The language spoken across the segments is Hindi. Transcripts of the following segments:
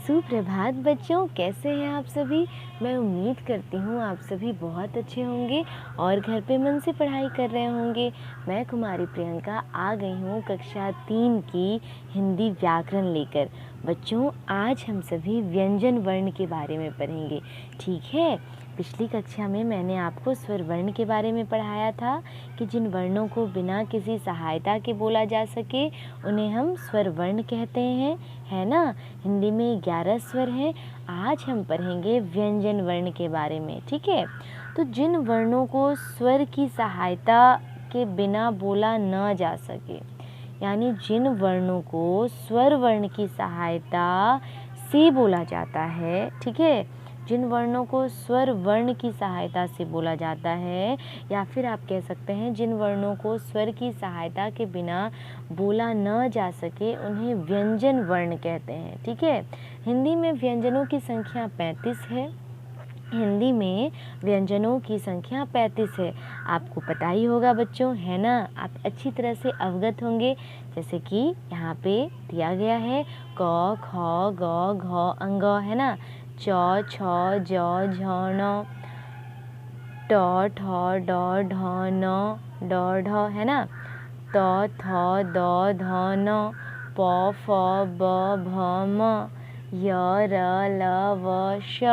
सुप्रभात बच्चों, कैसे हैं आप सभी। मैं उम्मीद करती हूँ आप सभी बहुत अच्छे होंगे और घर पे मन से पढ़ाई कर रहे होंगे। मैं कुमारी प्रियंका आ गई हूँ कक्षा 3 की हिंदी व्याकरण लेकर। बच्चों, आज हम सभी व्यंजन वर्ण के बारे में पढ़ेंगे, ठीक है। पिछली कक्षा में मैंने आपको स्वर वर्ण के बारे में पढ़ाया था कि जिन वर्णों को बिना किसी सहायता के बोला जा सके उन्हें हम स्वर वर्ण कहते हैं, है ना। हिंदी में 11 स्वर हैं। आज हम पढ़ेंगे व्यंजन वर्ण के बारे में, ठीक है। तो जिन वर्णों को स्वर की सहायता के बिना बोला न जा सके, यानी जिन वर्णों को स्वर वर्ण की सहायता से बोला जाता है, ठीक है। जिन वर्णों को स्वर वर्ण की सहायता से बोला जाता है, या फिर आप कह सकते हैं जिन वर्णों को स्वर की सहायता के बिना बोला न जा सके उन्हें व्यंजन वर्ण कहते हैं, ठीक है। हिंदी में व्यंजनों की संख्या 35 है। हिंदी में व्यंजनों की संख्या 35 है। आपको पता ही होगा बच्चों, है ना। आप अच्छी तरह से अवगत होंगे। जैसे कि यहाँ पे दिया गया है क, ख, ग, घ, अंग, है ना। च, छ, ज, झ, ण, ट, ठ, ड, ढ, न, ड, ढ, है ना। त, थ, द, ध, न, प, फ, ब, भ, म, य, र, ल, व, श,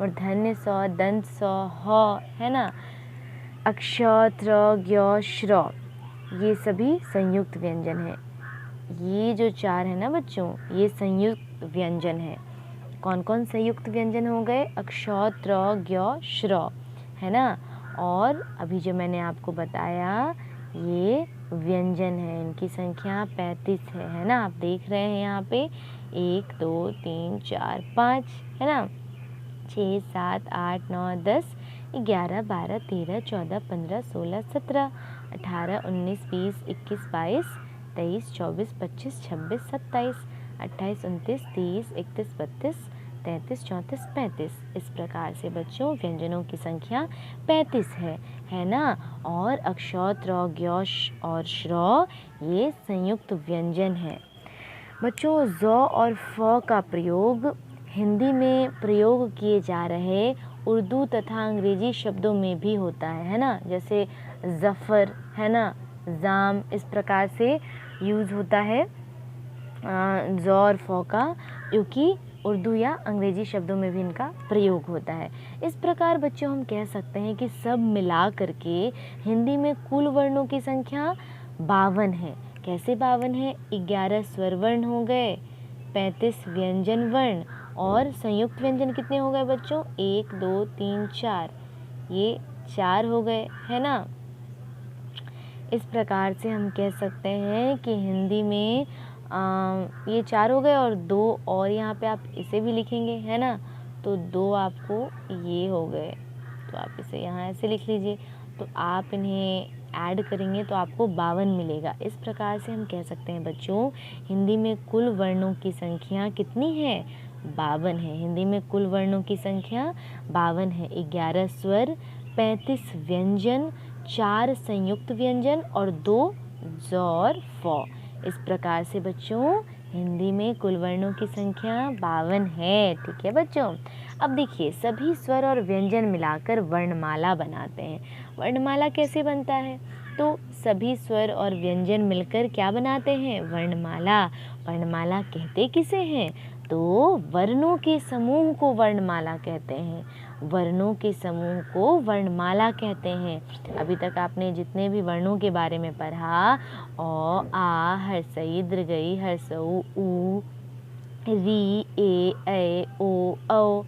मूर्धन्य स, दंत स, ह, है ना। अक्ष, त्र, ज्ञ, श्र, ये सभी संयुक्त व्यंजन हैं। ये जो 4 है ना बच्चों, ये संयुक्त व्यंजन है। कौन कौन संयुक्त व्यंजन हो गए? अक्ष, त्र, ज्ञ, श्र, है ना। और अभी जो मैंने आपको बताया ये व्यंजन है, इनकी संख्या 35 है ना। आप देख रहे हैं यहाँ पे 1 2 3 4 5, है ना। 6 7 8 9 10 11 12 13 14 15 16 17 18 19 20 21 22 23 24 25 26 27 28 29 30 31 32 33 34 35। इस प्रकार से बच्चों व्यंजनों की संख्या 35 है ना। और अक्ष, त्र, ज्ञ और श्र ये संयुक्त व्यंजन है। बच्चों, ज और फ का प्रयोग हिंदी में प्रयोग किए जा रहे उर्दू तथा अंग्रेजी शब्दों में भी होता है ना। जैसे जफ़र, है ना, जाम, इस प्रकार से यूज़ होता है ज और फ का, क्योंकि उर्दू या अंग्रेजी शब्दों में भी इनका प्रयोग होता है। इस प्रकार बच्चों हम कह सकते हैं कि सब मिला करके हिंदी में कुल वर्णों की संख्या 52 है। कैसे 52 है? 11 स्वर वर्ण हो गए, 35 व्यंजन वर्ण, और संयुक्त व्यंजन कितने हो गए बच्चों? 1 2 3 4, ये 4 हो गए, है ना। इस प्रकार से हम कह सकते हैं कि हिंदी में ये 4 हो गए और 2 और यहाँ पे आप इसे भी लिखेंगे, है ना। तो 2 आपको ये हो गए, तो आप इसे यहाँ ऐसे लिख लीजिए। तो आप इन्हें ऐड करेंगे तो आपको 52 मिलेगा। इस प्रकार से हम कह सकते हैं बच्चों हिंदी में कुल वर्णों की संख्या कितनी है? 52 है। हिंदी में कुल वर्णों की संख्या 52 है। 11 स्वर, 35 व्यंजन, 4 संयुक्त व्यंजन और 2 ज और फ। इस प्रकार से बच्चों हिंदी में कुल वर्णों की संख्या 52 है, ठीक है बच्चों। अब देखिए, सभी स्वर और व्यंजन मिलाकर वर्णमाला बनाते हैं। वर्णमाला कैसे बनता है? तो सभी स्वर और व्यंजन मिलकर क्या बनाते हैं? वर्णमाला। वर्णमाला कहते किसे हैं? तो वर्णों के समूह को वर्णमाला कहते हैं। वर्णों के समूह को वर्णमाला कहते हैं। अभी तक आपने जितने भी वर्णों के बारे में पढ़ा, अ, आ, हर्सई, दीर्घई, हर्सऊ, उ, री, ए, ऐ, ओ, औ,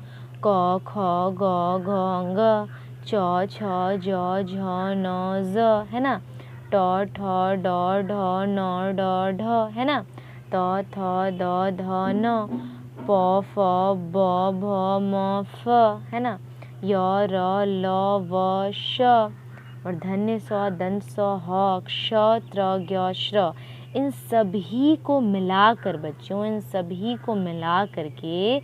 क, ख, ग, घ, ङ, च, छ, ज, झ, न, ज, है ना। ट, ठ, ड, ढ, न, ड, ढ, है ना। त, थ, द, ध, न, प, फ, ब, भ, म, फ, है ना। य, र, ल, व, श, मूर्धन्य स, दंत स, ह, क्ष, त्र, ज्ञ, श्र। इन सभी को मिलाकर बच्चों, इन सभी को मिला करके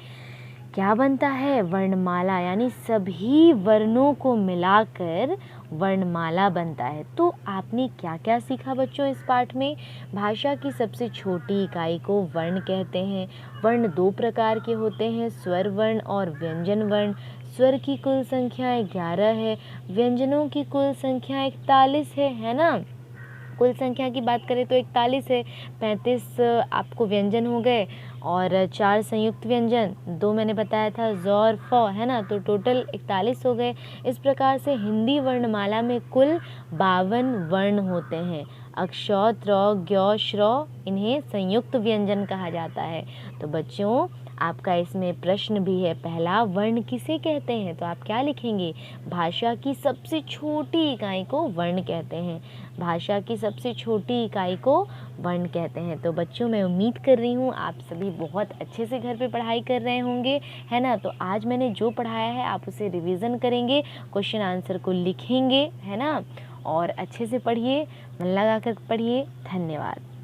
क्या बनता है? वर्णमाला। यानी सभी वर्णों को मिलाकर वर्णमाला बनता है। तो आपने क्या क्या सीखा बच्चों इस पाठ में? भाषा की सबसे छोटी इकाई को वर्ण कहते हैं। वर्ण दो प्रकार के होते हैं, स्वर वर्ण और व्यंजन वर्ण। स्वर की कुल संख्या 11 है, व्यंजनों की कुल संख्या 41 है ना। कुल संख्या की बात करें तो 41 है, 35 आपको व्यंजन हो गए और 4 संयुक्त व्यंजन, 2 मैंने बताया था ज़ और फ, है ना। तो टोटल 41 हो गए। इस प्रकार से हिंदी वर्णमाला में कुल 52 वर्ण होते हैं। अक्ष, त्र, ज्ञ, श्र इन्हें संयुक्त व्यंजन कहा जाता है। तो बच्चों आपका इसमें प्रश्न भी है, पहला वर्ण किसे कहते हैं? तो आप क्या लिखेंगे? भाषा की सबसे छोटी इकाई को वर्ण कहते हैं। भाषा की सबसे छोटी इकाई को वर्ण कहते हैं। तो बच्चों मैं उम्मीद कर रही हूँ आप सभी बहुत अच्छे से घर पे पढ़ाई कर रहे होंगे, है ना। तो आज मैंने जो पढ़ाया है आप उसे रिवीजन करेंगे, क्वेश्चन आंसर को लिखेंगे, है ना। और अच्छे से पढ़िए, मन लगा कर पढ़िए। धन्यवाद।